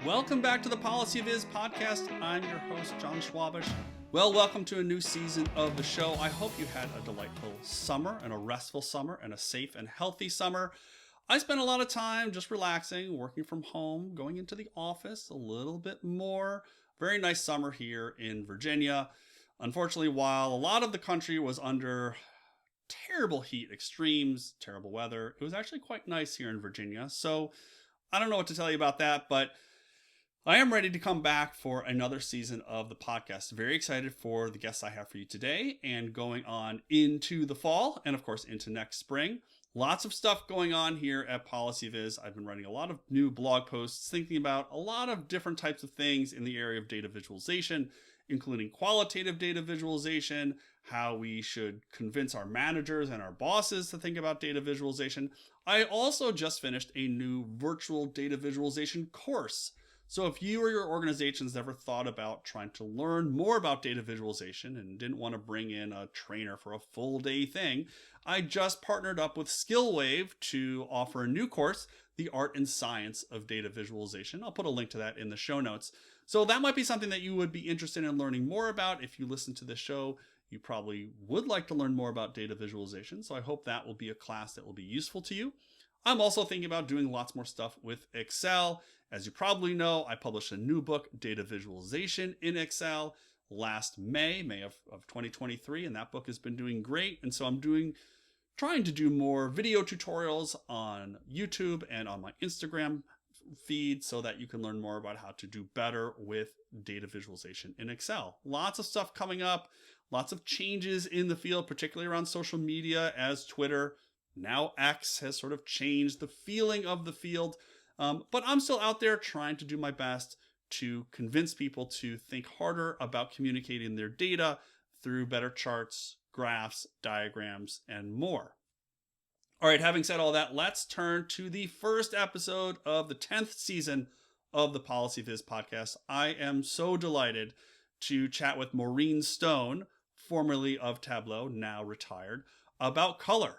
Welcome back to the PolicyViz podcast. I'm your host, John Schwabish. Well, welcome to a new season of the show. I hope you had a delightful summer and a restful summer and a safe and healthy summer. I spent a lot of time just relaxing, working from home, going into the office a little bit more. Very nice summer here in Virginia. Unfortunately, while a lot of the country was under terrible heat extremes, terrible weather, it was actually quite nice here in Virginia. So I don't know what to tell you about that, but I am ready to come back for another season of the podcast. Very excited for the guests I have for you today and going on into the fall and, of course, into next spring. Lots of stuff going on here at PolicyViz. I've been writing a lot of new blog posts, thinking about a lot of different types of things in the area of data visualization, including qualitative data visualization, how we should convince our managers and our bosses to think about data visualization. I also just finished a new virtual data visualization course. So if you or your organization's never thought about trying to learn more about data visualization and didn't want to bring in a trainer for a full day thing, I just partnered up with Skillwave to offer a new course, The Art and Science of Data Visualization. I'll put a link to that in the show notes. So that might be something that you would be interested in learning more about. If you listen to the show, you probably would like to learn more about data visualization. So I hope that will be a class that will be useful to you. I'm also thinking about doing lots more stuff with Excel. As you probably know, I published a new book, Data Visualization in Excel, last May of 2023, and that book has been doing great. And so I'm trying to do more video tutorials on YouTube and on my Instagram feed so that you can learn more about how to do better with data visualization in Excel. Lots of stuff coming up, lots of changes in the field, particularly around social media as Twitter, now X, has sort of changed the feeling of the field. But I'm still out there trying to do my best to convince people to think harder about communicating their data through better charts, graphs, diagrams, and more. All right, having said all that, let's turn to the first episode of the 10th season of the PolicyViz podcast. I am so delighted to chat with Maureen Stone, formerly of Tableau, now retired, about color.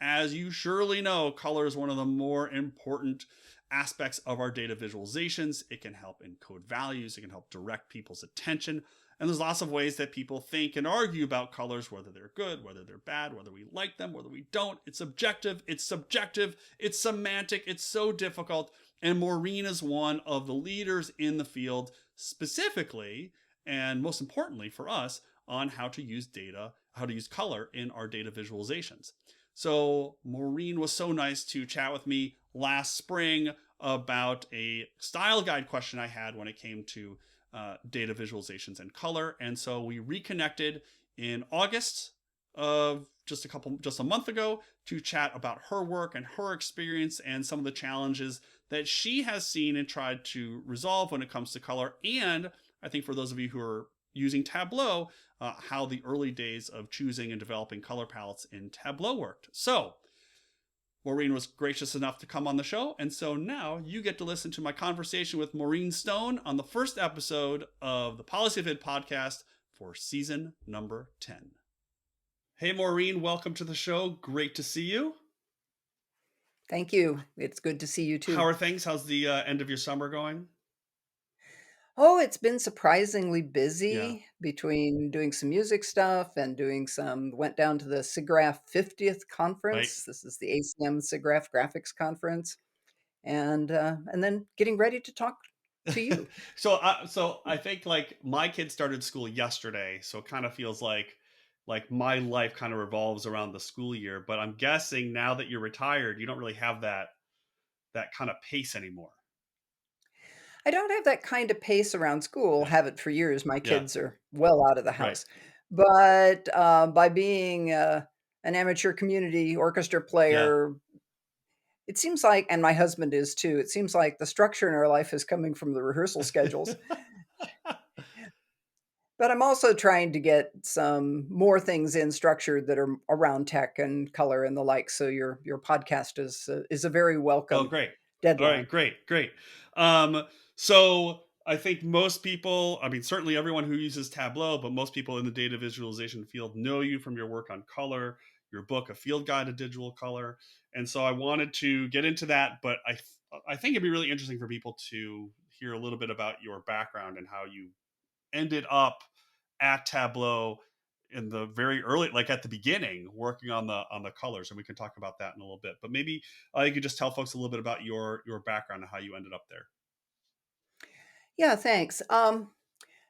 As you surely know, color is one of the more important aspects of our data visualizations. It can help encode values. It can help direct people's attention. And there's lots of ways that people think and argue about colors, whether they're good, whether they're bad, whether we like them, whether we don't. It's objective, it's subjective, it's semantic, it's so difficult. And Maureen is one of the leaders in the field specifically, and most importantly for us, on how to use color in our data visualizations. So Maureen was so nice to chat with me last spring about a style guide question I had when it came to data visualizations and color. And so we reconnected in August of just a month ago to chat about her work and her experience and some of the challenges that she has seen and tried to resolve when it comes to color. And I think for those of you who are using Tableau, how the early days of choosing and developing color palettes in Tableau worked. So Maureen was gracious enough to come on the show, and so now you get to listen to my conversation with Maureen Stone on the first episode of the PolicyViz podcast for season number 10. Hey Maureen, welcome to the show. Great to see you. Thank you. It's good to see you too. How are things? How's the end of your summer going? Oh, it's been surprisingly busy between doing some music stuff and went down to the SIGGRAPH 50th conference. Right. This is the ACM SIGGRAPH graphics conference. And then getting ready to talk to you. So I think like my kids started school yesterday, so it kind of feels like my life kind of revolves around the school year. But I'm guessing now that you're retired, you don't really have that kind of pace anymore. I don't have that kind of pace around school, Yeah. have it for years. My Yeah. kids are well out of the Right. house. But by being an amateur community orchestra Yeah. player, it seems like, and my husband is too, it seems like the structure in our life is coming from the rehearsal schedules. But I'm also trying to get some more things in structured that are around tech and color and the like. So your podcast is a very welcome Oh, great. deadline. All right, great. So I think most people, I mean, certainly everyone who uses Tableau, but most people in the data visualization field know you from your work on color, your book, A Field Guide to Digital Color. And so I wanted to get into that, but I think it'd be really interesting for people to hear a little bit about your background and how you ended up at Tableau in the very early, like at the beginning, working on the colors, and we can talk about that in a little bit. But maybe you could just tell folks a little bit about your background and how you ended up there. Yeah, thanks.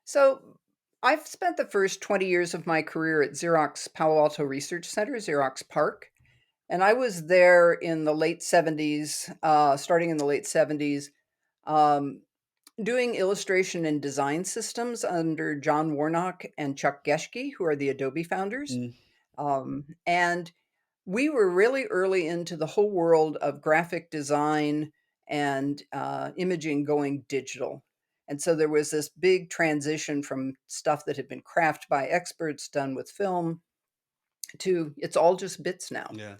So I've spent the first 20 years of my career at Xerox Palo Alto Research Center, Xerox Park. And I was there in the late 70s, starting in the late 70s, um, doing illustration and design systems under John Warnock and Chuck Geschke, who are the Adobe founders. Mm, And we were really early into the whole world of graphic design and imaging going digital. And so there was this big transition from stuff that had been crafted by experts, done with film, to it's all just bits now. yeah.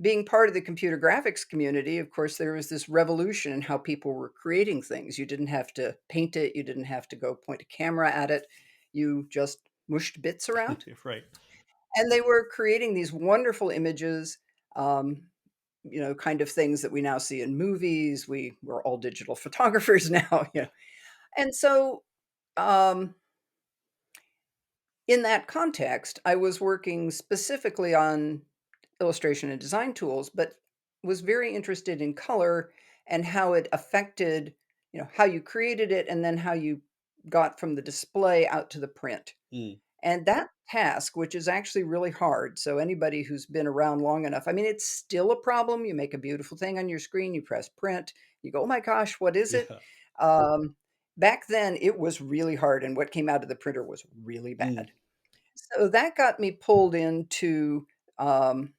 Being part of the computer graphics community, of course, there was this revolution in how people were creating things. You didn't have to paint it, you didn't have to go point a camera at it, you just mushed bits around. Right. And they were creating these wonderful images, um, kind of things that we now see in movies. We're all digital photographers now, And so, um, in that context, I was working specifically on illustration and design tools, but was very interested in color and how it affected, how you created it and then how you got from the display out to the print. Mm, And that task, which is actually really hard, so anybody who's been around long enough, I mean, it's still a problem. You make a beautiful thing on your screen, you press print, you go, "Oh my gosh, what is it?" yeah. Um, Back then, it was really hard, and what came out of the printer was really Mm, bad. So that got me pulled into um,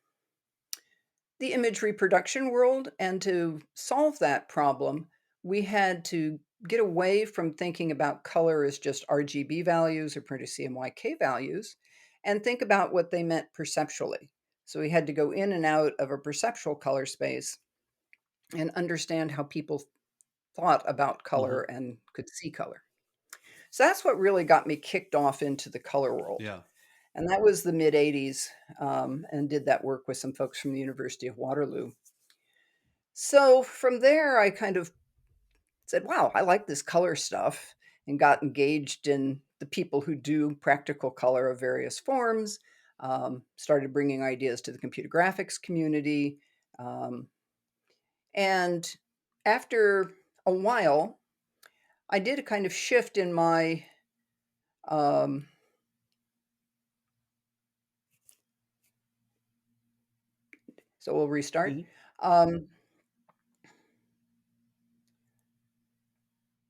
the image reproduction world, and to solve that problem, we had to get away from thinking about color as just RGB values or printed CMYK values and think about what they meant perceptually. So we had to go in and out of a perceptual color space and understand how people thought about color mhm, and could see color. So that's what really got me kicked off into the color world. yeah. And that was the mid 80s, and did that work with some folks from the University of Waterloo. So from there, I kind of said, wow, I like this color stuff, and got engaged in the people who do practical color of various forms, started bringing ideas to the computer graphics community. Um, and after a while, I did a kind of shift in my, um, so we'll restart. Mhm. Um,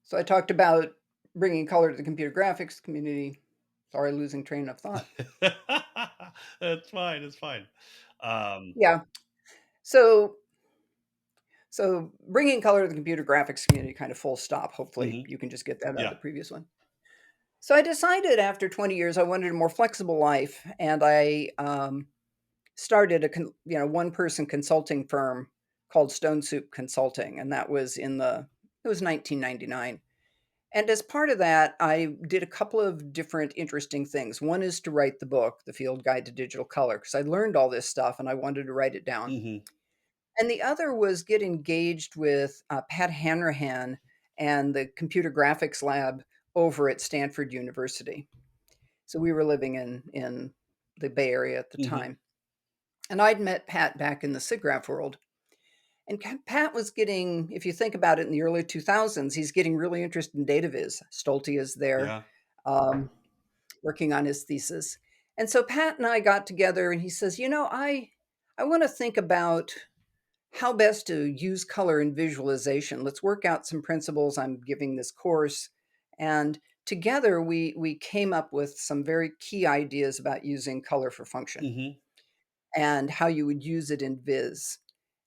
so I talked about bringing color to the computer graphics community. Sorry, losing train of thought. It's fine. It's fine. Um, Yeah. So bringing color to the computer graphics community, kind of full stop. Hopefully, mhm, you can just get that out of yeah. the previous one. So I decided after 20 years I wanted a more flexible life, and I started a one person consulting firm called Stone Soup Consulting, and that was it was 1999. And as part of that, I did a couple of different interesting things. One is to write the book, The Field Guide to Digital Color, because I learned all this stuff and I wanted to write it down. Mhm, And the other was get engaged with Pat Hanrahan and the computer graphics lab over at Stanford University. So we were living in the Bay Area at the mhm, time. And I'd met Pat back in the SIGGRAPH world. And Pat was getting, if you think about it, in the early 2000s, he's getting really interested in data viz. Stolte is there, yeah. um, working on his thesis. And so Pat and I got together, and he says, I want to think about how best to use color in visualization. Let's work out some principles. I'm giving this course. And together we came up with some very key ideas about using color for function Mhm, and how you would use it in Viz,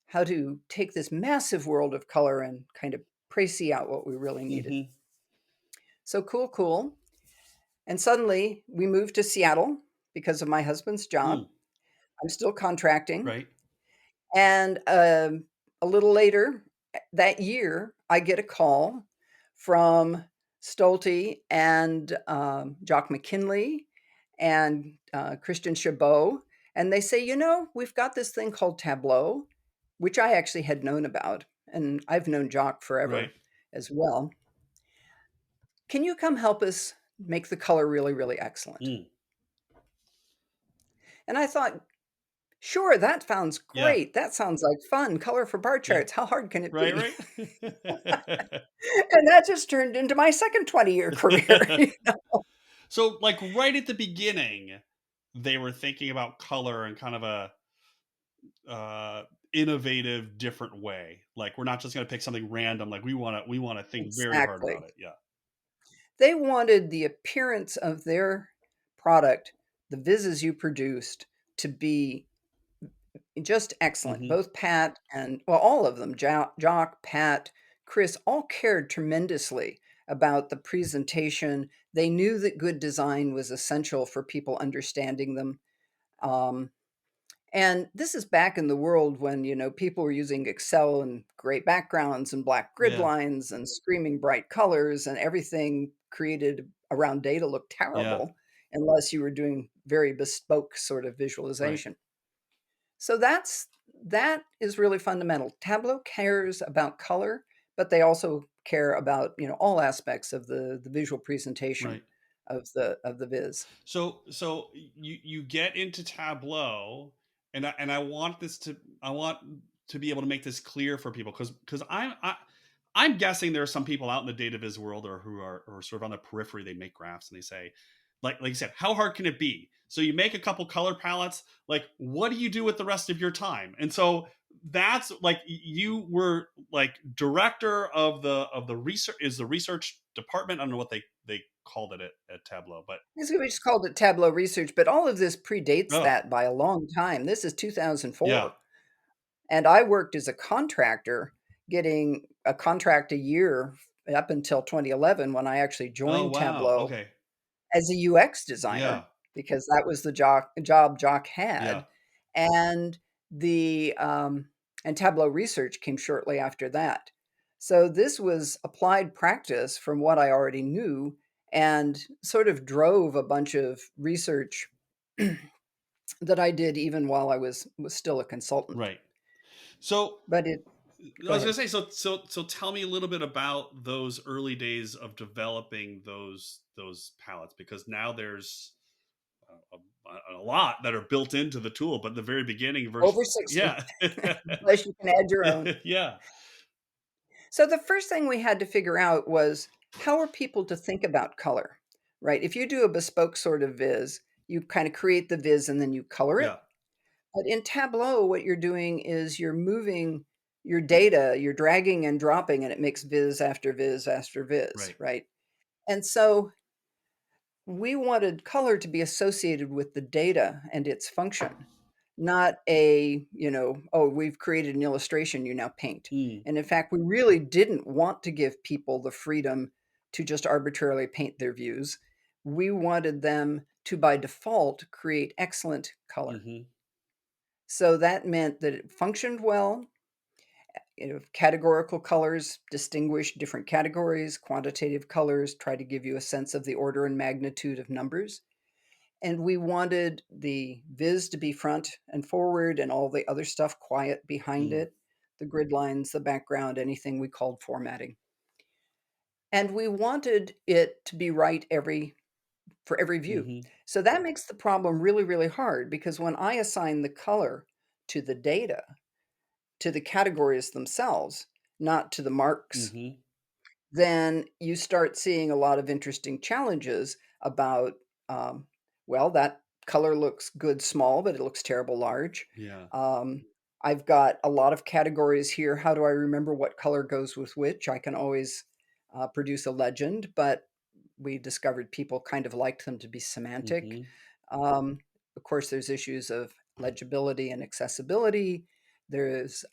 how to take this massive world of color and kind of précis out what we really needed. mhm, So cool. And suddenly we moved to Seattle because of my husband's job. mm, I'm still contracting. right. And a little later that year, I get a call from Stolte and Jock McKinley and Christian Chabot. And they say, we've got this thing called Tableau, which I actually had known about. And I've known Jock Right. forever. as well. Can you come help us make the color really, really excellent? Mm. And I thought, sure, that sounds Yeah. great. That sounds like fun. Color for bar Yeah. charts. How hard can it Right, be? right. And that just turned into my second 20-year career. So, like, right at the beginning, they were thinking about color in kind of a uh innovative, different way. Like, we're not just going to pick something random. Like, we want to think very hard about Exactly. it. Yeah. They wanted the appearance of their product, the vises you produced, to be just excellent. Hmm. Both Pat and, well, all of them, Jock, Pat, Chris, all cared tremendously about the presentation. They knew that good design was essential for people understanding them. Um, and this is back in the world when, people were using Excel and gray backgrounds and black grid Yeah. lines and screaming bright colors, and everything created around data looked Yeah. terrible unless you were doing very bespoke sort of Right. visualization. So that is really fundamental. Tableau cares about color, but they also care about, all aspects of the visual presentation Right. of the viz. So you get into Tableau, and I want I want to be able to make this clear for people, because I'm guessing there are some people out in the data viz world, or who are, or sort of on the periphery. They make graphs and they say, like you said, how hard can it be? So you make a couple color palettes. Like, what do you do with the rest of your time? And so that's like, you were like director of the research, is the research department. I don't know what they called it at Tableau, but We just called it Tableau Research, but all of this predates oh that by a long time. This is yeah, 2004, and I worked as a contractor, getting a contract a year up until 2011 when I actually oh joined wow, Tableau okay, as a UX yeah, designer, because that was the job Jock yeah, had, and the, and Tableau Research came shortly after that. So this was applied practice from what I already knew, and sort of drove a bunch of research that I did even while I was still a consultant. right. So But it I Go was gonna ahead. say, so tell me a little bit about those early days of developing those palettes, because now there's a lot that are built into the tool, but the very beginning versus, Over 60, yeah. unless you can add your own. Yeah. So the first thing we had to figure out was, how are people to think about color, right? If you do a bespoke sort of viz, you kind of create the viz and then you color Yeah. it. But in Tableau, what you're doing is you're moving your data, you're dragging and dropping, and it makes viz after viz after viz, Right. right? And so we wanted color to be associated with the data and its function, not oh, we've created an illustration, you now paint. Mm. And in fact, we really didn't want to give people the freedom to just arbitrarily paint their views. We wanted them to, by default, create excellent color. Hmm. So that meant that it functioned well. Categorical colors distinguish different categories, quantitative colors try to give you a sense of the order and magnitude of numbers. And we wanted the viz to be front and forward and all the other stuff quiet behind Mm. it, the grid lines, the background, anything we called formatting. And we wanted it to be right for every view. Hmm. So that makes the problem really, really hard, because when I assign the color to the data, to the categories themselves, not to the marks, Hmm. then you start seeing a lot of interesting challenges about, um, well, that color looks good small, but it looks terrible large. Yeah. Um, I've got a lot of categories here. How do I remember what color goes with which? I can always produce a legend, but we discovered people kind of liked them to be semantic. Hmm. Um, of course, there's issues of legibility and accessibility. There's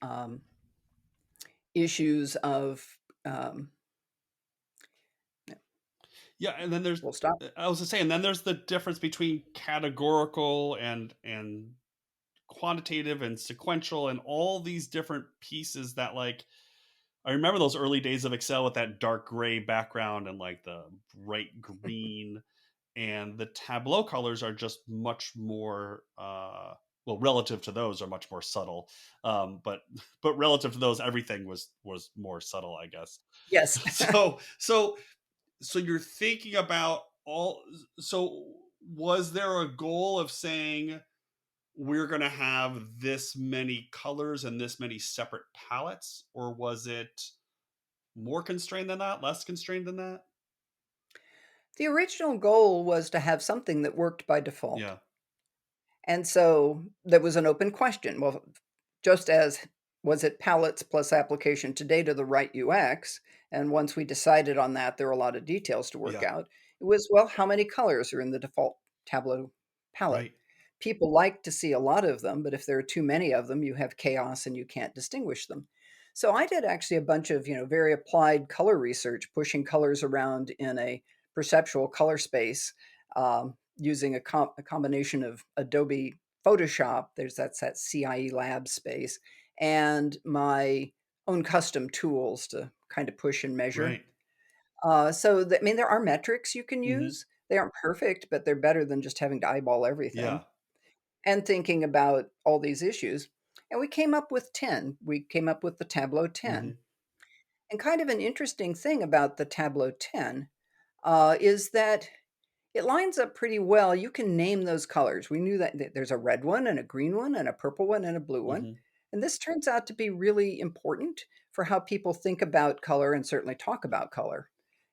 issues of, um, Yeah, and then there's, we'll stop. I was just saying, then there's the difference between categorical and quantitative and sequential, and all these different pieces that, like, I remember those early days of Excel with that dark gray background and like the bright green, and the Tableau colors are just much more well, relative to those are much more subtle. But but relative to those, everything was more subtle, I guess. Yes. So so you're thinking about all. So was there a goal of saying we're going to have this many colors and this many separate palettes, or was it more constrained than that, less constrained than that? The original goal was to have something that worked by default. Yeah. And so there was an open question. Well, just as was it palettes plus application to data the right UX? And once we decided on that, there were a lot of details to work Yeah. out. It was, well, how many colors are in the default Tableau palette? Right. People like to see a lot of them, but if there are too many of them, you have chaos and you can't distinguish them. So I did actually a bunch of, very applied color research, pushing colors around in a perceptual color space, using a combination of Adobe Photoshop, that's that CIE lab space, and my own custom tools to kind of push and measure. Right. I mean, there are metrics you can Hmm. use. They aren't perfect, but they're better than just having to eyeball Yeah. everything and thinking about all these issues. And we came up with 10. We came up with the Tableau Hmm. 10. And kind of an interesting thing about the Tableau 10 is that it lines up pretty well. You can name those colors. We knew that there's a red one and a green one and a purple one and a blue one. Hmm. And this turns out to be really important for how people think about color and certainly talk about color.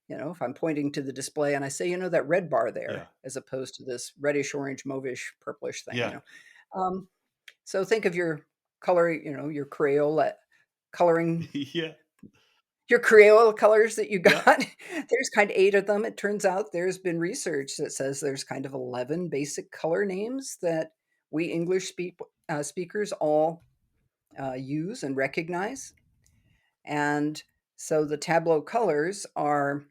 If I'm pointing to the display and I say, that red bar Yeah. there, as opposed to this reddish, orange, mauvish, purplish thing. Yeah. Um, so think of your color, your Crayola coloring Yeah. your Crayola colors that you Yeah. got. There's kind of 8 of them. It turns out there's been research that says there's kind of 11 basic color names that we speakers all use and recognize. And so the Tableau colors are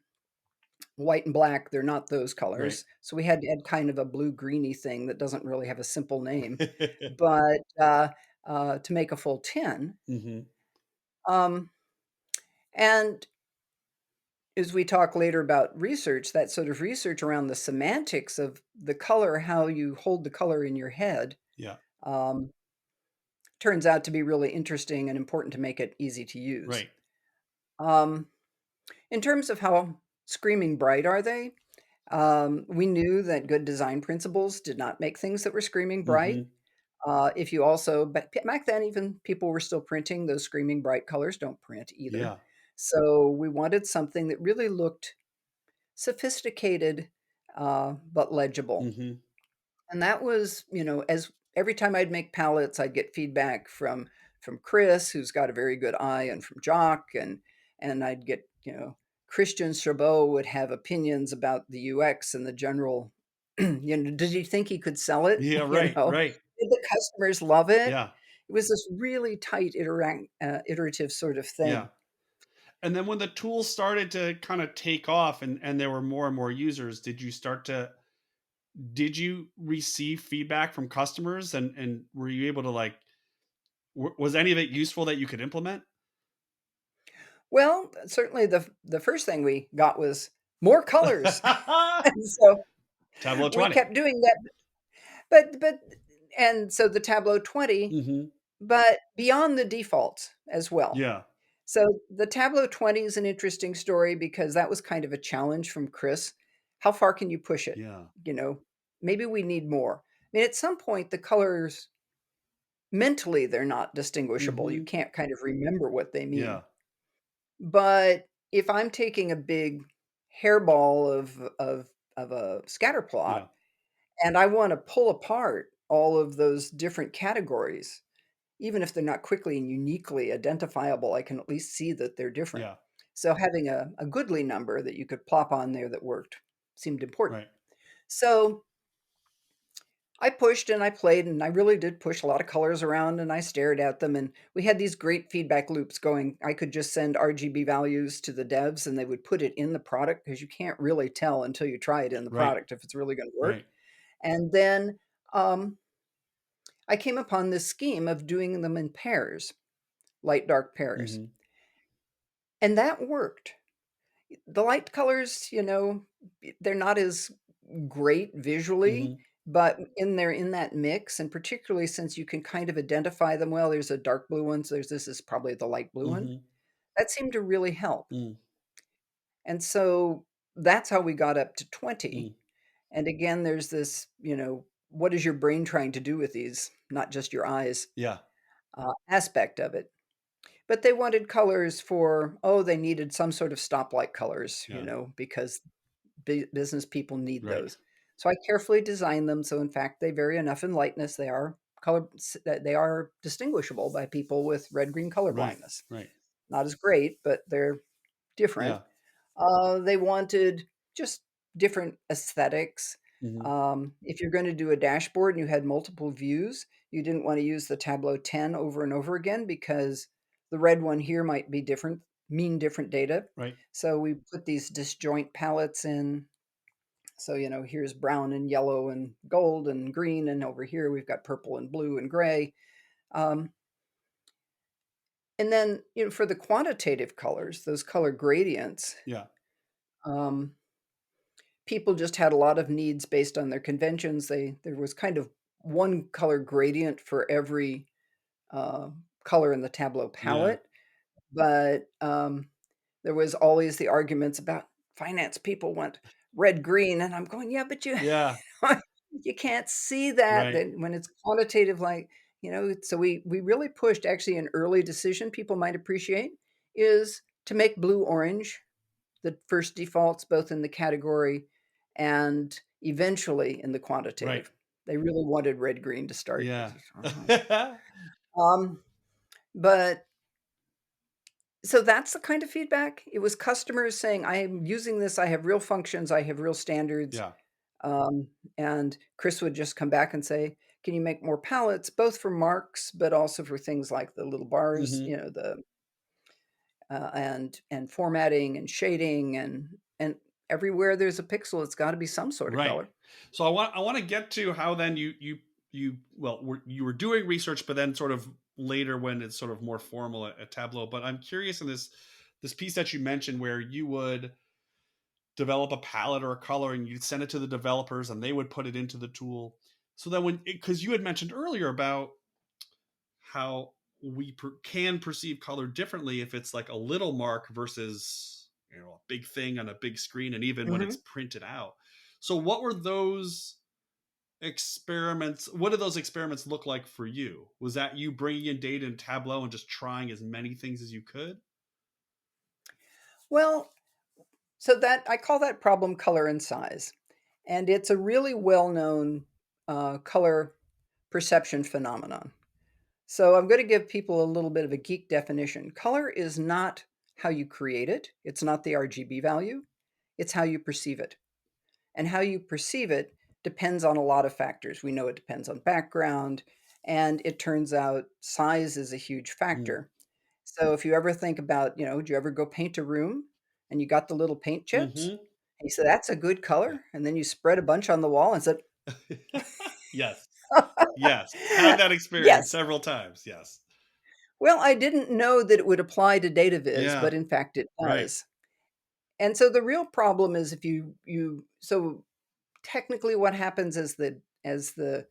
white and black. They're not those Right. colors. So we had to add kind of a blue greeny thing that doesn't really have a simple name. But to make a full 10. Hmm. Um, and as we talk later about research, that sort of research around the semantics of the color, how you hold the color in your head, Yeah. um, turns out to be really interesting and important to make it easy to use. Right. Um, in terms of how screaming bright are they, we knew that good design principles did not make things that were screaming bright. Hmm. If you also, but back then, even people were still printing those screaming bright colors, don't print either. Yeah. So we wanted something that really looked sophisticated, but legible. Hmm. And that was, as every time I'd make palettes, I'd get feedback from Chris, who's got a very good eye, and from Jock, and I'd get, Christian Chabot would have opinions about the UX and the general, did he think he could sell it? Yeah. Right. Right. Did the customers love it? Yeah. It was this really tight iterative sort of Yeah. thing. And then when the tools started to kind of take off and there were more and more users, did you receive feedback from customers and were you able to like was any of it useful that you could implement? Well, certainly the first thing we got was more colors. And so Tableau we 20. kept doing that, but and so the Tableau 20, Hmm. but beyond the defaults as well. Yeah. So the Tableau 20 is an interesting story because that was kind of a challenge from Chris. How far can you push it? Yeah. You know, maybe we need more. I mean, at some point, the colors mentally they're not distinguishable. You Hmm. can't kind of remember what they mean. Yeah. But if I'm taking a big hairball of a scatter Yeah. plot and I want to pull apart all of those different categories, even if they're not quickly and uniquely identifiable, I can at least see that they're different. Yeah. So having a goodly number that you could plop on there that worked seemed important. Right. So I pushed and I played and I really did push a lot of colors around and I stared at them and we had these great feedback loops going. I could just send RGB values to the devs and they would put it in the product because you can't really tell until you try it in the Right. product if it's really going to work. Right. And then I came upon this scheme of doing them in pairs, light dark pairs. Hmm. And that worked. The light colors, they're not as great visually. Hmm. But in that mix, and particularly since you can kind of identify them well, there's a dark blue one, so this is probably the light blue one. Mhm. That seemed to really help. Mm. And so that's how we got up to 20. Mm. And again, there's this, what is your brain trying to do with these, not just your eyes, Yeah. aspect of it. But they wanted colors for, oh, they needed some sort of stoplight colors, Yeah. because business people need Right. those. So I carefully designed them. So in fact, they vary enough in lightness. They are distinguishable by people with red-green color Right. blindness. Right. Not as great, but they're different. Yeah. They wanted just different aesthetics. Mhm. If you're going to do a dashboard and you had multiple views, you didn't want to use the Tableau 10 over and over again because the red one here might be different, mean different data. Right. So we put these disjoint palettes in. So, here's brown and yellow and gold and green, and over here we've got purple and blue and gray. Um, and then, for the quantitative colors, those color gradients, Yeah. um, people just had a lot of needs based on their conventions. There was kind of one color gradient for every uh, color in the Tableau Yeah. palette, but there was always the arguments about finance people want red green, and I'm going, yeah, but you Yeah. you can't see that Right. then when it's quantitative, like So we really pushed actually an early decision people might appreciate is to make blue orange the first defaults, both in the category and eventually in the Right. quantitative. They really wanted red green to start. Yeah. Um, but so that's the kind of feedback. It was customers saying, I am using this, I have real functions, I have real standards. Yeah. Um, and Chris would just come back and say, can you make more palettes, both for marks, but also for things like the little bars, Mhm. the and formatting and shading and everywhere there's a pixel, it's got to be some sort of Right. color. So I want to get to how then you were doing research, but then sort of later when it's sort of more formal at Tableau. But I'm curious in this piece that you mentioned where you would develop a palette or a color and you'd send it to the developers and they would put it into the tool. So then because you had mentioned earlier about how can perceive color differently if it's like a little mark versus a big thing on a big screen and even when it's Mhm. printed out. So what were those experiments? What did those experiments look like for you? Was that you bringing in data in Tableau and just trying as many things as you could? Well, so that I call that problem color and size. And it's a really well-known color perception phenomenon. So I'm going to give people a little bit of a geek definition. Color is not how you create it. It's not the RGB value. It's how you perceive it. And how you perceive it depends on a lot of factors. We know it depends on background, and it turns out size is a huge Mm. factor. So if you ever think about, do you ever go paint a room and you got the little paint chips? Hmm. And you said, that's a good color. And then you spread a bunch on the wall and said, Yes. Yes. Had that experience yes. several times. Yes. Well, I didn't know that it would apply to data viz, Yeah. but in fact it Right. does. And so the real problem is if so technically what happens is that as the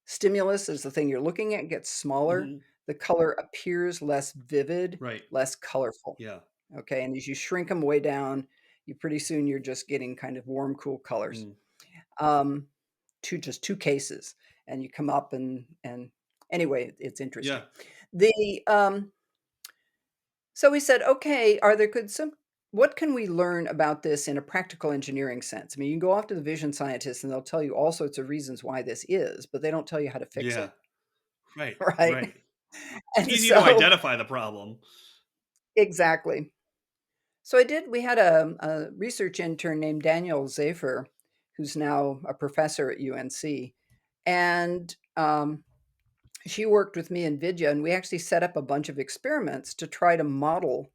stimulus, as the thing you're looking at gets smaller, Hmm. the color appears less vivid, Right. less colorful. Yeah. Okay. And as you shrink them way down, you pretty soon you're just getting kind of warm, cool colors. Mm. Um, just two cases. And you come up and anyway, it's Yeah. interesting. The So we said, okay, are there could some what can we learn about this in a practical engineering sense? I mean, you can go off to the vision scientists and they'll tell you all sorts of reasons why this is, but they don't tell you how to fix Yeah. it, Right. right? Right. It's And easy to so identify the problem. exactly. So we had a research intern named Daniel Zafer, who's now a professor at UNC, and she worked with me in Vidya, and we actually set up a bunch of experiments to try to model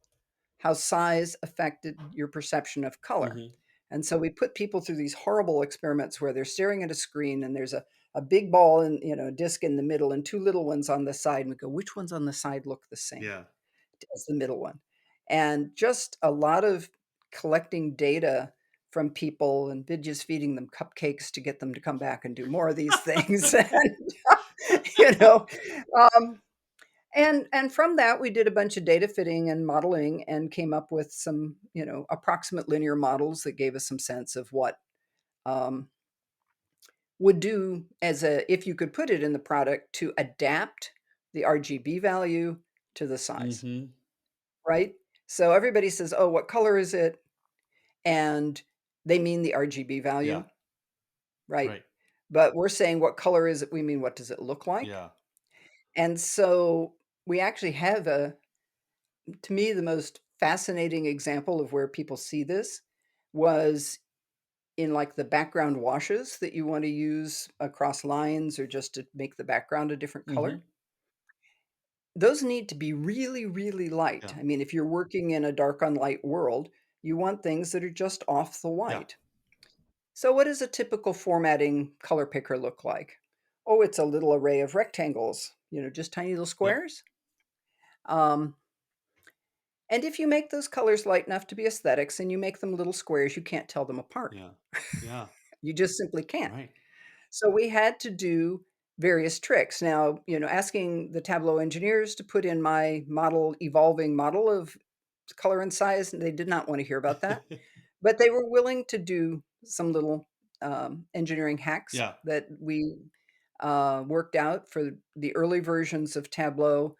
how size affected your perception of color. Hmm. And so we put people through these horrible experiments where they're staring at a screen and there's a big ball and a disc in the middle and two little ones on the side. And we go, which ones on the side look the same Yeah. as the middle one? And just a lot of collecting data from people, and Vidya's feeding them cupcakes to get them to come back and do more of these things. And, you know, um, and from that, we did a bunch of data fitting and modeling and came up with some, approximate linear models that gave us some sense of what um, would do if you could put it in the product to adapt the RGB value to the size, Mm-hmm. right? So everybody says, "Oh, what color is it?" And they mean the RGB Yeah. value, right? Right. But we're saying, "What color is it?" We mean, what does it look like? Yeah. And so we actually have to me, the most fascinating example of where people see this was in like the background washes that you want to use across lines or just to make the background a different Mm-hmm. color. Those need to be really, really light. Yeah. I mean, if you're working in a dark on light world, you want things that are just off the Yeah. white. So, what does a typical formatting color picker look like? Oh, it's a little array of rectangles, just tiny little Yep. squares. Um, and if you make those colors light enough to be aesthetics and you make them little squares, you can't tell them apart. Yeah. Yeah. You just simply can't. Right. So we had to do various tricks. Now, asking the Tableau engineers to put in my evolving model of color and size, they did not want to hear about that. But they were willing to do some little engineering hacks Yeah. that we worked out for the early versions of Tableau.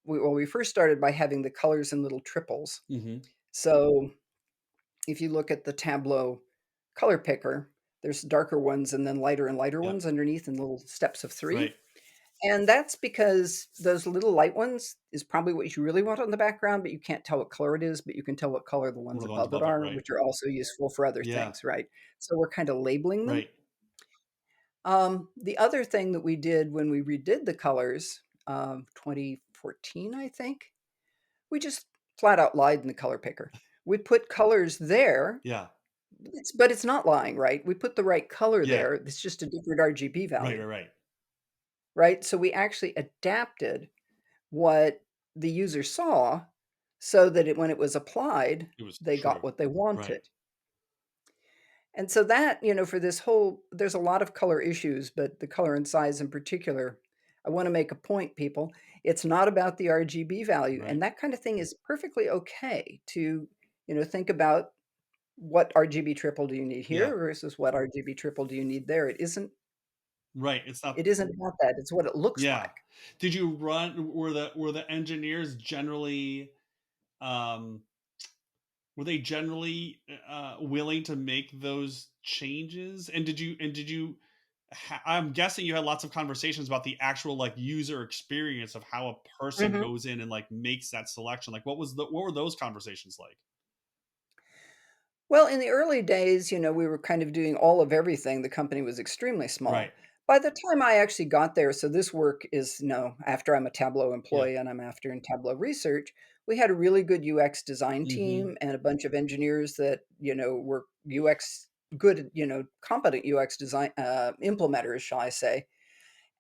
We first started by having the colors in little triples. Mm-hmm. So if you look at the Tableau color picker, there's darker ones and then lighter and lighter Yep. ones underneath in little steps of 3. Right. And that's because those little light ones is probably what you really want on the background, but you can't tell what color it is, but you can tell what color the What ones are the ones above it above it? are, Right. which are also useful for other Yeah. things, right? So we're kind of labeling them. Right. The other thing that we did when we redid the colors, 2014, I think, we just flat out lied in the color picker. We put colors there, Yeah. but it's not lying, right? We put the right color Yeah. there. It's just a different RGB Right. value, Right. Right. right? So we actually adapted what the user saw so that when it was applied, It was they got true. what they Right. wanted. And so that, for this whole, there's a lot of color issues, but the color and size in particular, I want to make a point, people. It's not about the RGB value. Right. And that kind of thing is perfectly okay to, think about what RGB triple do you need Yeah. here versus what RGB triple do you need there. Right. It's not. It isn't about that. It's what it looks Yeah. like. Did you run? Were the engineers generally um were they generally willing to make those changes? And did you I'm guessing you had lots of conversations about the actual like user experience of how a person Mhm. goes in and like makes that selection. Like what were those conversations like? Well, in the early days, we were kind of doing all of everything. The company was extremely Right. small. By the time I actually got there, so this work is, after I'm a Tableau Yeah. employee and I'm after in Tableau Research, we had a really good UX design Mm-hmm. team and a bunch of engineers that, were UX good, competent UX design implementers, shall I say.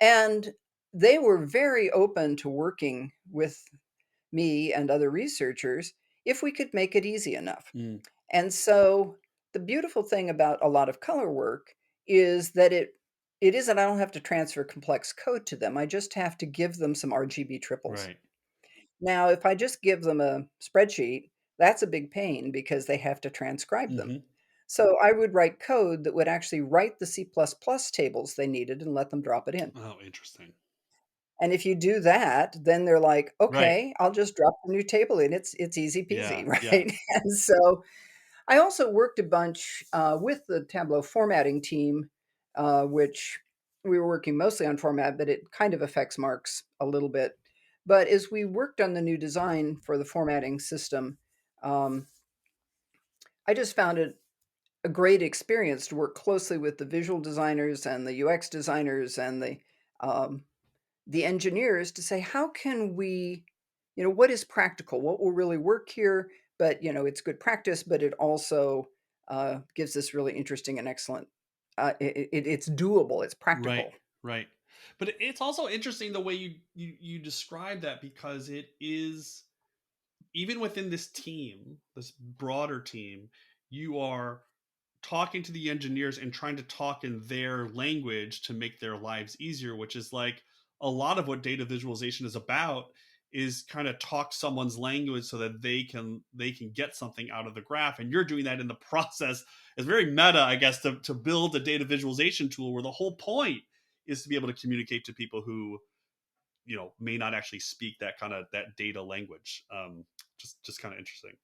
And they were very open to working with me and other researchers if we could make it easy enough. Mm. And so the beautiful thing about a lot of color work is that it isn't I don't have to transfer complex code to them. I just have to give them some RGB triples. Right. Now, if I just give them a spreadsheet, that's a big pain because they have to transcribe them. Mm-hmm. So I would write code that would actually write the C++ tables they needed and let them drop it in. Oh, interesting. And if you do that, then they're like, Right. "Okay, I'll just drop the new table in. It's easy Yeah. peasy," Yeah. right? And so I also worked a bunch with the Tableau formatting team, which we were working mostly on format, but it kind of affects marks a little bit. But as we worked on the new design for the formatting system, um, I just found it a great experience to work closely with the visual designers and the UX designers and um, the engineers to say, how can we, what is practical? What will really work here? But, it's good practice, but it also gives this really interesting and excellent, it's doable, it's Right. practical. Right. But it's also interesting the way you describe that because it is even within this team, this broader team, you are talking to the engineers and trying to talk in their language to make their lives easier, which is like a lot of what data visualization is about, is kind of talk someone's language so that they can get something out of the graph. And you're doing that in the process. It's very meta, I guess, to build a data visualization tool where the whole point is to be able to communicate to people who may not actually speak that data language. Just kind of interesting.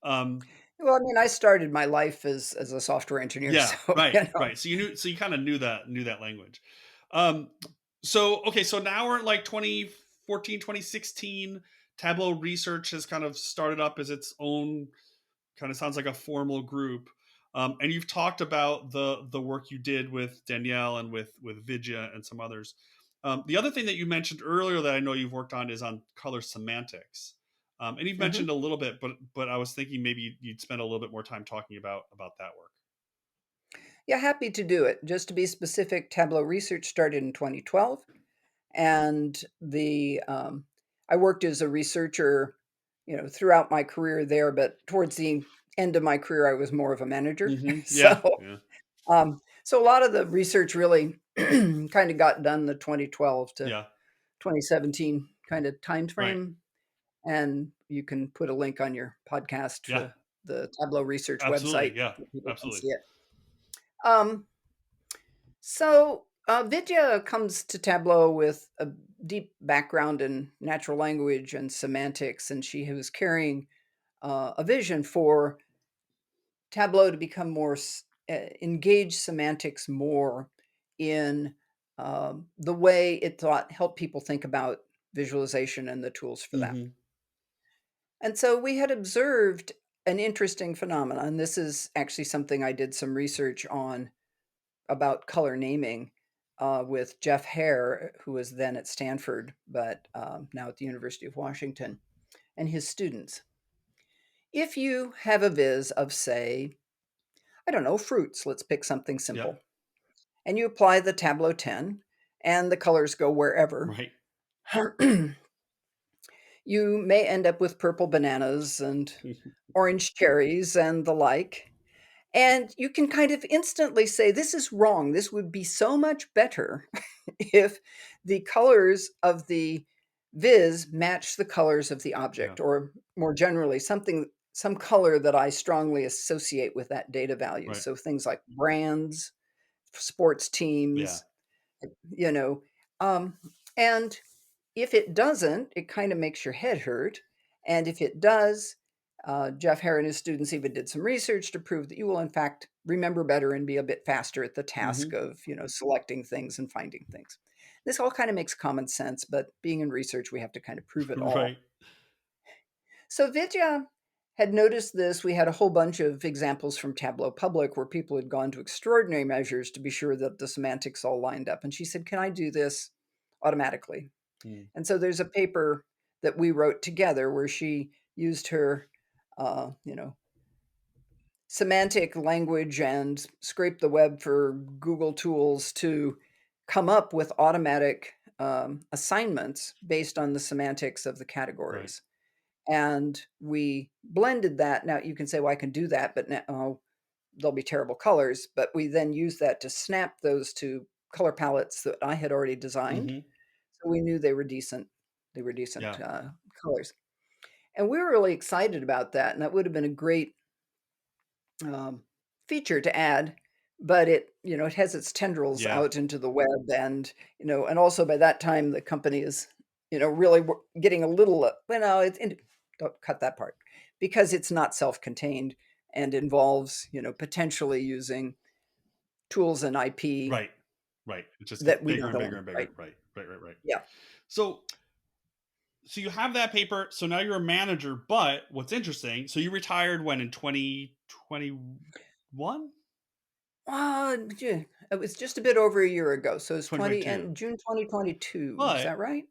um Well, I mean, I started my life as a software engineer, yeah, so, right, right. So you kind of knew that language. um so okay, so now we're at like 2014, 2016. Tableau Research has kind of started up as its own, kind of sounds like a formal group. And you've talked about the work you did with Danielle and with Vidya and some others. The other thing that you mentioned earlier that I know you've worked on is on color semantics. And you've Mhm. mentioned a little bit, but I was thinking maybe you'd spend a little bit more time talking about that work. Yeah, happy to do it. Just to be specific, Tableau Research started in 2012, and I worked as a researcher, throughout my career there, but towards the end of my career, I was more of a manager. Yeah, So, yeah, so a lot of the research really kind of got done the 2012 to yeah. 2017 kind of time Right. frame, and you can put a link on your podcast Yeah, to the Tableau Research absolutely. website Yeah, so people can absolutely. see it. Um, Vidya comes to Tableau with a deep background in natural language and semantics, and she was carrying a vision for Tableau to become engage semantics more in the way it thought helped people think about visualization and the tools for that. Hmm. And so we had observed an interesting phenomenon. This is actually something I did some research on about color naming with Jeff Hare, who was then at Stanford, but now at the University of Washington, and his students. If you have a viz of, say, I don't know, fruits, let's pick something Yeah. simple, and you apply the Tableau 10, and the colors go wherever, Right. you may end up with purple bananas and orange cherries and the like. And you can kind of instantly say, this is wrong. This would be so much better if the colors of the viz match the colors of the Yeah. object, or more generally, some color that I strongly associate with that data value. Right. So things like brands, sports Yeah. teams, you know. Um, and if it doesn't, it kind of makes your head hurt. And if it does, Jeff Hare and his students even did some research to prove that you will, in fact, remember better and be a bit faster at the task Hmm. of, selecting things and finding things. This all kind of makes common sense, but being in research, we have to kind of prove it all. Right. So Vidya had noticed this. We had a whole bunch of examples from Tableau Public where people had gone to extraordinary measures to be sure that the semantics all lined up. And she said, can I do this automatically? Mm. And so there's a paper that we wrote together where she used her, uh, you know, semantic language and scraped the web for Google tools to come up with automatic assignments based on the semantics of the Right. categories. And we blended that. Now you can say, well, I can do that, but now there'll be terrible colors. But we then use that to snap those to color palettes that I had already designed. Hmm. So we knew they were decent. They were decent Yeah. colors, and we were really excited about that. And that would have been a great um, feature to add. But it has its tendrils Yeah. out into the web, and and also by that time the company is, really getting a little. Well, no, don't cut that part because it's not self-contained and involves, potentially using tools and IP Right. Right. It just gets that we bigger don't and own, bigger and bigger. right? Right. Right. Right. Right. Yeah. So you have that paper. So now you're a manager. But what's interesting? So you retired when, in 2021, Yeah, it was just a bit over a year ago, so it's 20 2022. and June 2022, is But that right?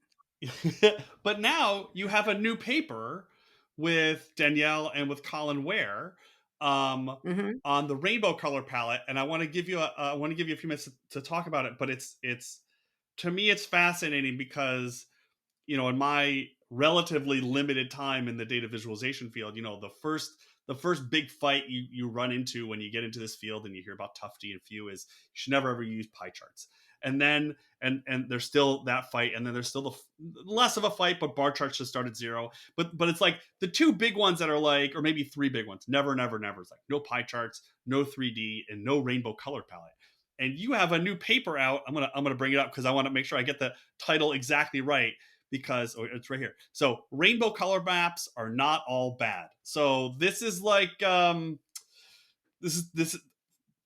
but now you have a new paper with Danielle and with Colin Ware, um, Mhm. on the rainbow color palette, and I want to give you a few minutes to talk about it. But it's to me it's fascinating because in my relatively limited time in the data visualization field. The first big fight you run into when you get into this field and you hear about Tufty and Few is you should never ever use pie charts. And then and there's still that fight, and then there's still the less of a fight, but bar charts just start at zero. But it's like the two big ones that are like, or maybe three big ones. Never, never, never. It's like no pie charts, no 3D, and no rainbow color palette. And you have a new paper out. I'm gonna bring it up because I want to make sure I get the title exactly right, because it's right here. So rainbow color maps are not all bad. So this is like this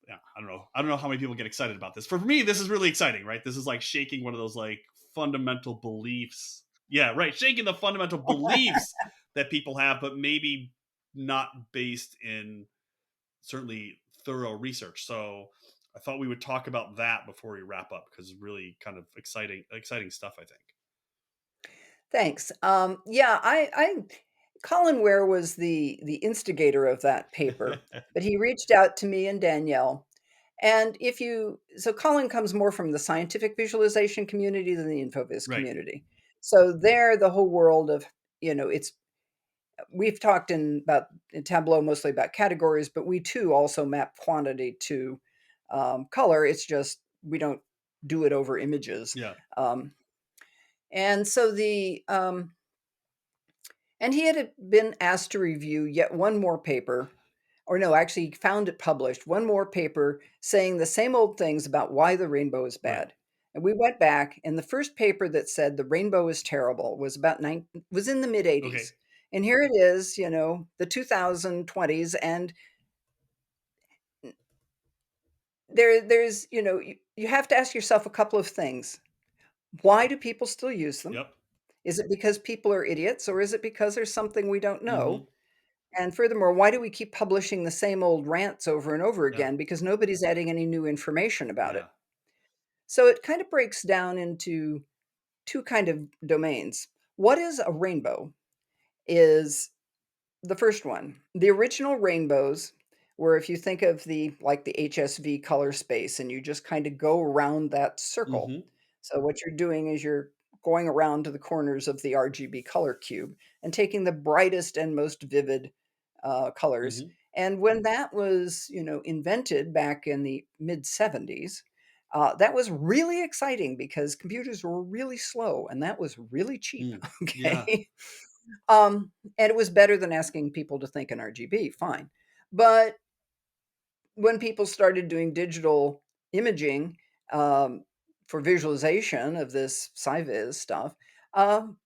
yeah, I don't know how many people get excited about this. For me, this is really exciting, right? This is like shaking one of those like fundamental beliefs. Yeah, right. Shaking the fundamental beliefs that people have, but maybe not based in certainly thorough research. So I thought we would talk about that before we wrap up, because it's really kind of exciting stuff, I think. Thanks. Yeah, I Colin Ware was the instigator of that paper, but he reached out to me and Danielle. And so Colin comes more from the scientific visualization community than the InfoVis Right. community. So there, the whole world of, it's we've talked in Tableau mostly about categories, but we too also map quantity to color. It's just we don't do it over images. Yeah. Um, and so and he had been asked to review yet one more paper, or no, actually, he found it published, one more paper saying the same old things about why the rainbow is Right. bad. And we went back, and the first paper that said the rainbow is terrible was in the mid Okay. 80s. And here it is, the 2020s, and there's, you have to ask yourself a couple of things. Why do people still use them? Yep. Is it because people are idiots, or is it because there's something we don't Mm-hmm. know? And furthermore, why do we keep publishing the same old rants over and over Yeah. again? Because nobody's adding any new information about Yeah. it. So it kind of breaks down into two kind of domains. What is a rainbow? Is the first one. The original rainbows were, if you think of the HSV color space, and you just kind of go around that circle. Mm-hmm. So what you're doing is you're going around to the corners of the RGB color cube and taking the brightest and most vivid colors. Mm-hmm. And when that was, invented back in the mid 70s, that was really exciting because computers were really slow and that was really cheap. Mm. Yeah. Okay. And it was better than asking people to think in RGB, fine. But when people started doing digital imaging um, for visualization of this PolicyViz stuff,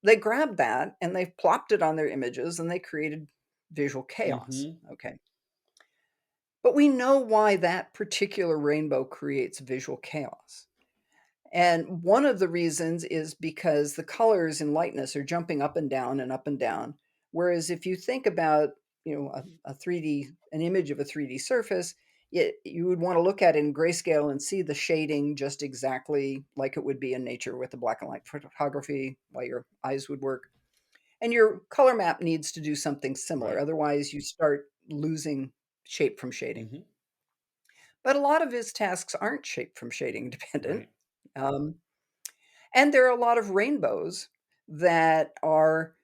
they grabbed that and they plopped it on their images and they created visual chaos. Mm-hmm. Okay. But we know why that particular rainbow creates visual chaos. And one of the reasons is because the colors in lightness are jumping up and down and up and down. Whereas if you think about, a 3D, an image of a 3D surface, you would want to look at it in grayscale and see the shading just exactly like it would be in nature with the black and white photography, while your eyes would work. And your color map needs to do something similar. Right. Otherwise, you start losing shape from shading. Mm-hmm. But a lot of his tasks aren't shape from shading dependent. Right. Um, and there are a lot of rainbows that are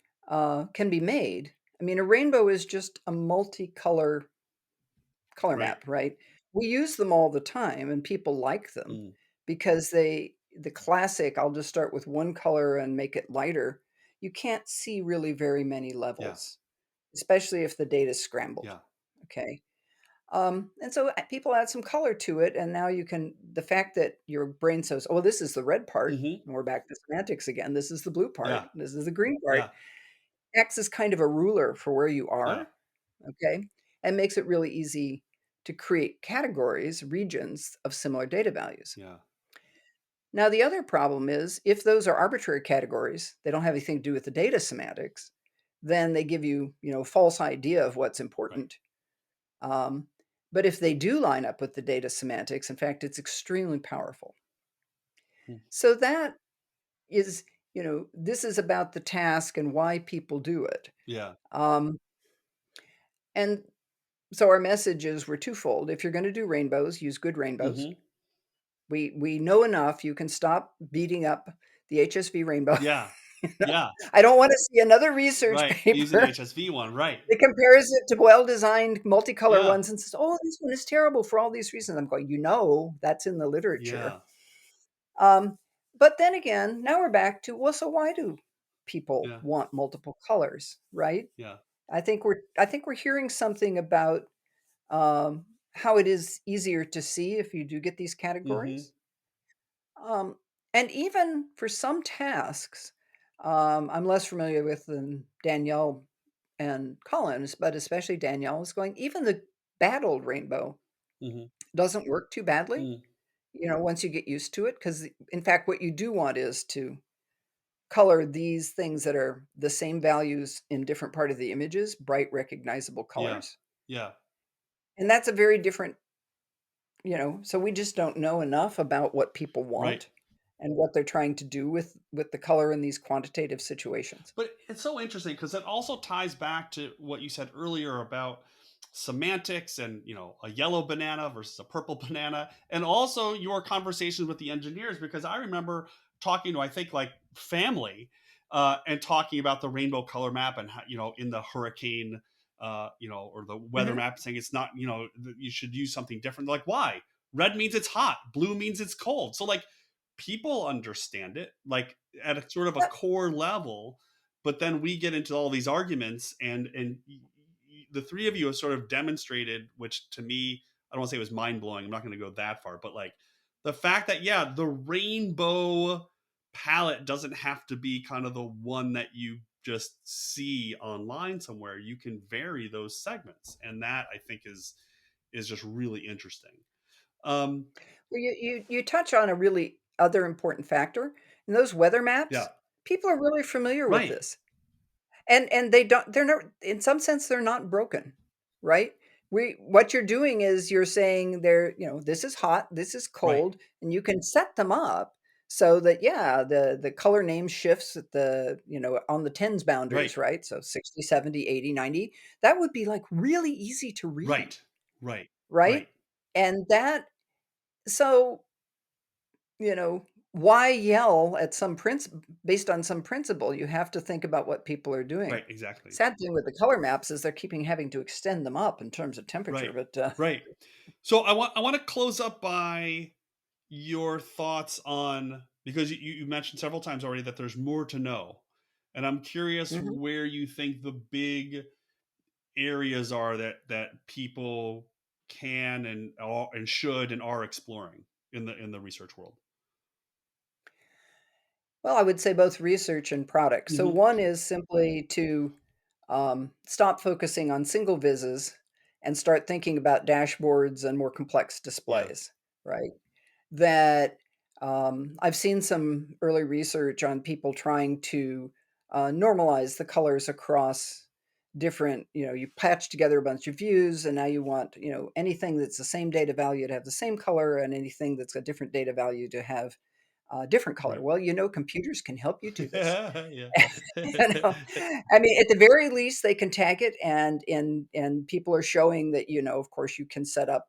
can be made. I mean, a rainbow is just a multicolor color Right. map, right? We use them all the time, and people like them Mm. because the classic, I'll just start with one color and make it lighter. You can't see really very many Yeah. levels, especially if the data is scrambled. Yeah. Okay. And so people add some color to it, and now the fact that your brain says, oh, this is the red part, Mm-hmm. and we're back to semantics again. This is the blue part. Yeah. This is the green part. Yeah. X is kind of a ruler for where you Yeah. are, okay? And makes it really easy to create categories, regions of similar data values. Yeah. Now, the other problem is if those are arbitrary categories, they don't have anything to do with the data semantics, then they give you, a false idea of what's Right. important. Um, but if they do line up with the data semantics, in fact, it's extremely powerful. Mm. So that is, this is about the task and why people do it. Yeah. Um, and so our messages were twofold. If you're going to do rainbows, use good rainbows. Mm-hmm. We know enough. You can stop beating up the HSV rainbow. Yeah. Yeah. I don't want to see another research Right. Use an paper HSV one. Right. that compares it to well-designed multicolor Yeah. ones and says, "Oh, this one is terrible for all these reasons." I'm going, that's in the literature. Yeah. Um, but then again, now we're back to, well, so why do people Yeah. want multiple colors, right? Yeah. I think we're hearing something about how it is easier to see if you do get these Mm-hmm. categories. Um, and even for some tasks, I'm less familiar with than Danielle and Collins, but especially Danielle is going, even the bad old rainbow Mm-hmm. doesn't work too badly, Mm. once you get used to it. Because, in fact, what you do want is to color these things that are the same values in different part of the images, bright, recognizable Yeah. colors. Yeah. And that's a very different, so we just don't know enough about what people Right. want and what they're trying to do with the color in these quantitative situations. But it's so interesting because it also ties back to what you said earlier about semantics and a yellow banana versus a purple banana, and also your conversations with the engineers, because I remember talking to, I think, like family, and talking about the rainbow color map and how, in the hurricane, or the weather Mhm. map, saying it's not, you should use something different. Like, why? Red means it's hot, blue means it's cold. So like, people understand it like at a sort of a Yep. core level, but then we get into all these arguments, and the three of you have sort of demonstrated, which to me, I don't want to say it was mind-blowing, I'm not going to go that far, but like the fact that, yeah, the rainbow palette doesn't have to be kind of the one that you just see online somewhere. You can vary those segments, and that, I think, is just really interesting. um Well, you touch on a really other important factor. In those weather yeah. maps, people are really familiar with Right. this. And they're not, in some sense, they're not broken, right? What you're doing is you're saying this is hot, this is Right. cold, and you can set them up so that, yeah, the color name shifts at on the tens Right. boundaries, right? So 60, 70, 80, 90. That would be like really easy to read, Right. Right. right? Right. And that so you know, why yell at some based on some principle? You have to think about what people are doing. Right. Exactly. Sad thing with the color maps is they're keeping having to extend them up in terms of temperature, Right. but, Right. So I want to close up by your thoughts on, because you mentioned several times already that there's more to know, and I'm curious mhm. where you think the big areas are that people can and should and are exploring in the research world. Well, I would say both research and product. So Hmm. one is simply to, stop focusing on single vises and start thinking about dashboards and more complex Yeah. displays, right? That I've seen some early research on people trying to normalize the colors across different, you patch together a bunch of views, and now you want, anything that's the same data value to have the same color, and anything that's a different data value to have a different color. Right. Well, computers can help you do this. Yeah. You know, I mean, at the very least, they can tag it, and people are showing that, of course, you can set up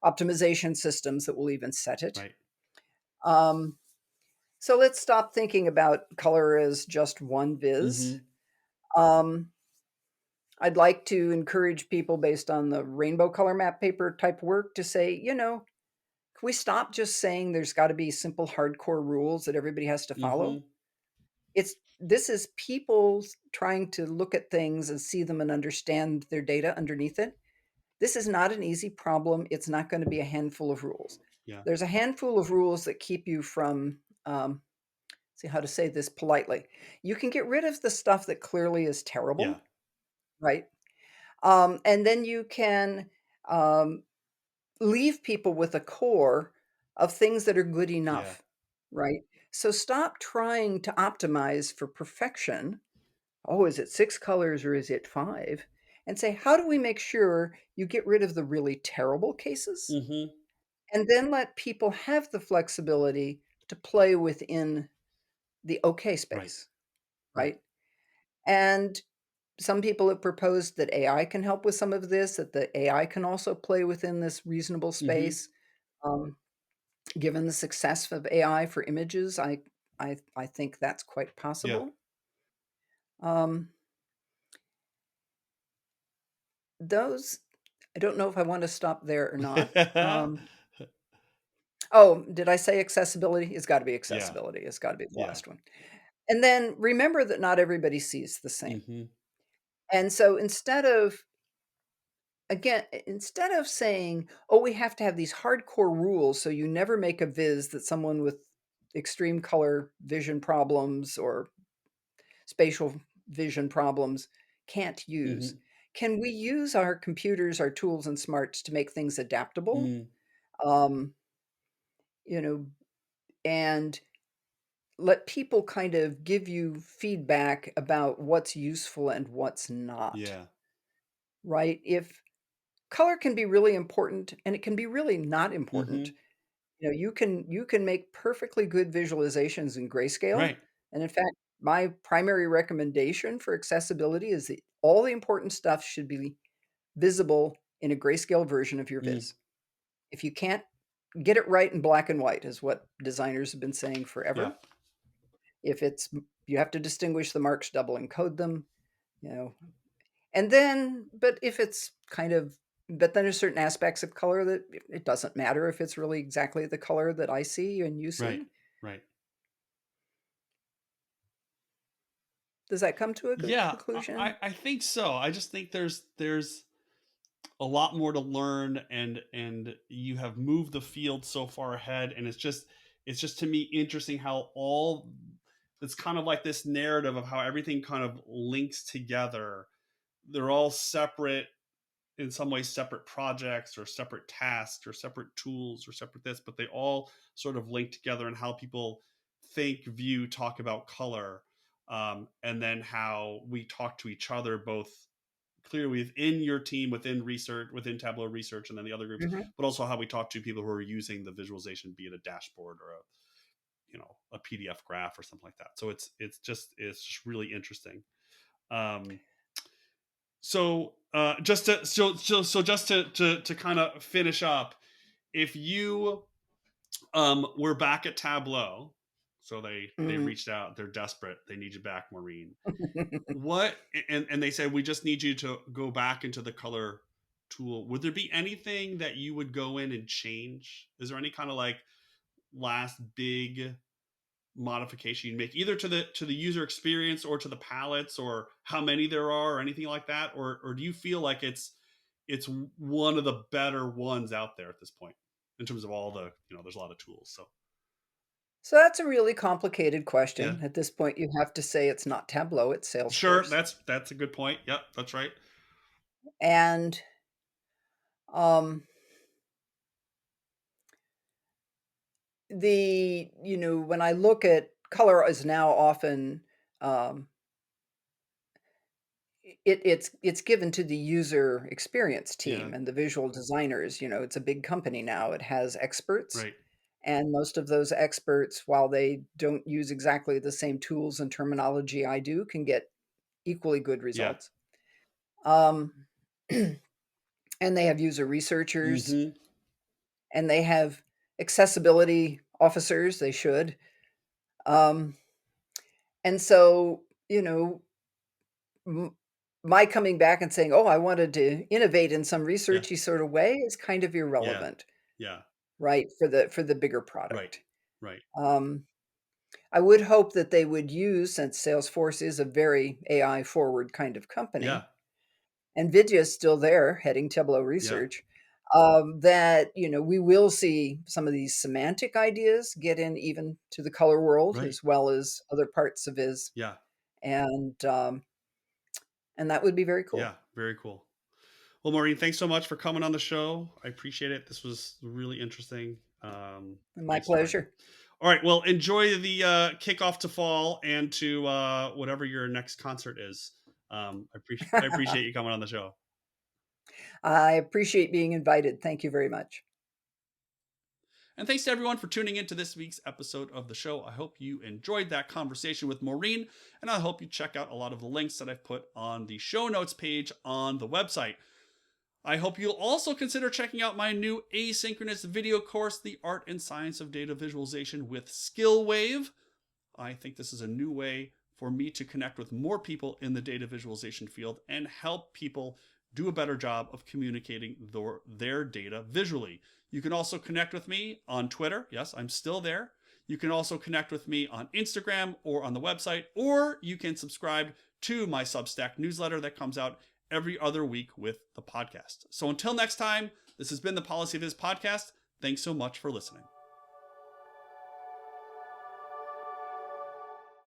optimization systems that will even set it. Right. Um, so let's stop thinking about color as just one viz. Hmm. Um, I'd like to encourage people based on the rainbow color map paper type work to say, can we stop just saying there's got to be simple hardcore rules that everybody has to follow? Hmm. This is people trying to look at things and see them and understand their data underneath it. This is not an easy problem. It's not going to be a handful of rules. Yeah. There's a handful of rules that keep you from, see how to say this politely. You can get rid of the stuff that clearly is Yeah. terrible, right? And then you can um, leave people with a core of things that are good Yeah. enough, right? So stop trying to optimize for perfection. Oh, is it six colors or is it five? And say, how do we make sure you get rid of the really terrible cases? Hmm. And then let people have the flexibility to play within the okay Right. space, Right. right? And some people have proposed that AI can help with some of this, that the AI can also play within this reasonable Hmm. space. Um, Given the success of AI for images, I think that's quite Yeah. possible. Um, those, I don't know if I want to stop there or not. Oh, did I say accessibility? It's got to be Yeah. accessibility. It's got to be the Yeah. last one. And then remember that not everybody sees the same. Hmm. And so instead of saying, oh, we have to have these hardcore rules so you never make a viz that someone with extreme color vision problems or spatial vision problems can't use, Hmm. can we use our computers, our tools and smarts to make things adaptable? Mm. Um, you know, and let people kind of give you feedback about what's useful and what's not, Yeah. right? If color can be really important and it can be really not important. Hmm. You can make perfectly good visualizations in grayscale. Right. And in fact, my primary recommendation for accessibility is that all the important stuff should be visible in a grayscale version of your Mm. viz. If you can't get it right in black and white, is what designers have been saying Yeah. forever. If it's You have to distinguish the marks, double encode them, you know. And then, but if it's kind of, but then there's certain aspects of color that it doesn't matter if it's really exactly the color that I see and you Right. see. Right. Does that come to a good Yeah. conclusion? I think so. I just think there's a lot more to learn, and you have moved the field so far ahead, and it's just to me interesting how all it's kind of like this narrative of how everything kind of links together. They're all separate, in some ways separate projects or separate tasks or separate tools or separate this, but they all sort of link together in how people think, view, talk about color, and then how we talk to each other, both clearly within your team, within research, within Tableau Research, and then the other groups, Mhm. but also how we talk to people who are using the visualization, be it a dashboard or a PDF graph or something like that. So it's just really interesting. Um, so just to kind of finish up, if you were back at Tableau, so they Mhm. reached out, they're desperate, they need you back, Maureen. What and they said we just need you to go back into the color tool. Would there be anything that you would go in and change? Is there any kind of like last big modification you make, either to the user experience or to the palettes, or how many there are or anything like that, or do you feel like it's one of the better ones out there at this point in terms of all the there's a lot of tools, so So that's a really complicated yeah. question. At this point, you have to say it's not Tableau, it's Sure, Salesforce. that's a good point. Yep, that's right. And um, when I look at color is now often um, it's given to the user experience Yeah. team and the visual designers. It's a big company now. It has experts, Right. and most of those experts, while they don't use exactly the same tools and terminology I do, can get equally good Yeah. results. Um, and they have user researchers, Mm-hmm. and they have accessibility officers. They should. Um, and so, m- my coming back and saying, "Oh, I wanted to innovate in some Yeah. researchy sort of way," is kind of Yeah. irrelevant, Yeah. right? For the bigger Right. product. Right. Um, I would hope that they would use, since Salesforce is a very AI forward kind of Yeah. company, and Vidya's still there heading Tableau Yeah. Research, that we will see some of these semantic ideas get in even to the color world Right. as well as other parts of his, Yeah. and that would be very Yeah. cool. Very cool. Well, Maureen, thanks so much for coming on the show. I appreciate it. This was really interesting. My Great story. pleasure. All right. Well, enjoy the kickoff to fall and to whatever your next concert is. I appreciate you coming on the show. I appreciate being invited. Thank you very much. And thanks to everyone for tuning in to this week's episode of the show. I hope you enjoyed that conversation with Maureen, and I hope you check out a lot of the links that I've put on the show notes page on the website. I hope you'll also consider checking out my new asynchronous video course, The Art and Science of Data Visualization with SkillWave. I think this is a new way for me to connect with more people in the data visualization field and help people do a better job of communicating their data visually. You can also connect with me on Twitter. Yes, I'm still there. You can also connect with me on Instagram or on the website, or you can subscribe to my Substack newsletter that comes out every other week with the podcast. So until next time, this has been the PolicyViz podcast. Thanks so much for listening.